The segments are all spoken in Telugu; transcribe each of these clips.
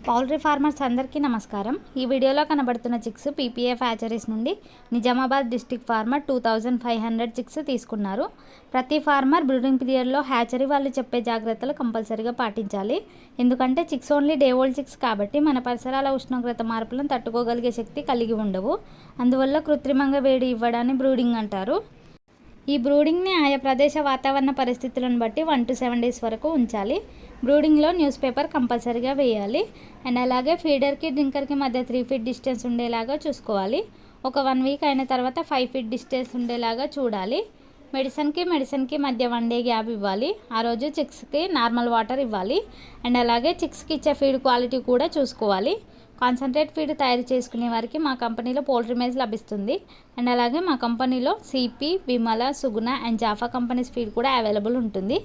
పౌల్ట్రీ ఫార్మర్స్ అందరికీ నమస్కారం. ఈ వీడియోలో కనబడుతున్న చిక్స్ పీపీఎఫ్ హ్యాచరీస్ నుండి నిజామాబాద్ డిస్ట్రిక్ట్ ఫార్మర్ 2500 చిక్స్ తీసుకున్నారు. ప్రతి ఫార్మర్ బ్రూడింగ్ పీరియడ్లో హ్యాచరీ వాళ్ళు చెప్పే జాగ్రత్తలు కంపల్సరీగా పాటించాలి. ఎందుకంటే chicks only day old chicks కాబట్టి మన పరిసరాల ఉష్ణోగ్రత మార్పులను తట్టుకోగలిగే శక్తి కలిగి ఉండవు. అందువల్ల కృత్రిమంగా వేడి ఇవ్వడాన్ని బ్రూడింగ్ అంటారు. ఈ బ్రూడింగ్ని ఆయా ప్రదేశ వాతావరణ పరిస్థితులను బట్టి 1 to 7 days వరకు ఉంచాలి. బ్రూడింగ్లో న్యూస్ పేపర్ కంపల్సరీగా వేయాలి. అండ్ అలాగే ఫీడర్కి డ్రింకర్కి మధ్య 3 feet డిస్టెన్స్ ఉండేలాగా చూసుకోవాలి. ఒక 1 week అయిన తర్వాత 5 feet డిస్టెన్స్ ఉండేలాగా చూడాలి. మెడిసిన్కి మధ్య 1 day గ్యాప్ ఇవ్వాలి. ఆ రోజు చిక్స్కి నార్మల్ వాటర్ ఇవ్వాలి. అండ్ అలాగే చిక్స్కి ఇచ్చే ఫీడ్ క్వాలిటీ కూడా చూసుకోవాలి. కాన్సన్ట్రేట్ ఫీడ్ తయారు చేసుకునే వారికి మా కంపెనీలో పౌల్ట్రీ మేజ్ లభిస్తుంది. అండ్ అలాగే మా కంపెనీలో CP, Vimala, Suguna and Jaffa companies feed కూడా అవైలబుల్ ఉంటుంది.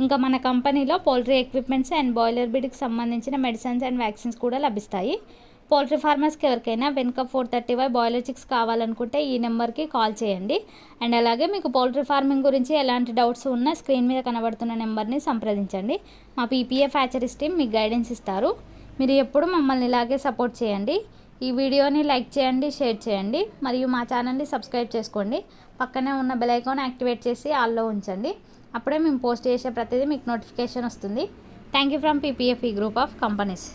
ఇంకా మన కంపెనీలో పౌల్ట్రీ ఎక్విప్మెంట్స్ అండ్ బాయిలర్ బీడ్కి సంబంధించిన మెడిసిన్స్ అండ్ వ్యాక్సిన్స్ కూడా లభిస్తాయి. పౌల్ట్రీ ఫార్మర్స్కి ఎవరికైనా వెన్కప్ 435 బాయిలర్ చిక్స్ కావాలనుకుంటే ఈ నెంబర్కి కాల్ చేయండి. అండ్ అలాగే మీకు పౌల్ట్రీ ఫార్మింగ్ గురించి ఎలాంటి డౌట్స్ ఉన్నా స్క్రీన్ మీద కనబడుతున్న నెంబర్ని సంప్రదించండి. మా పీపీఎఫ్ హ్యాచరీస్ టీమ్ మీకు గైడెన్స్ ఇస్తారు. మీరు ఎప్పుడు మమ్మల్ని ఇలాగే సపోర్ట్ చేయండి. ఈ వీడియోని లైక్ చేయండి, షేర్ చేయండి మరియు మా ఛానల్ని సబ్స్క్రైబ్ చేసుకోండి. పక్కనే ఉన్న బెల్ ఐకాన్ యాక్టివేట్ చేసి ఆల్లో ఉంచండి. అప్పుడే మేము పోస్ట్ చేసే ప్రతిదీ మీకు నోటిఫికేషన్ వస్తుంది. Thank you from PPF group of companies.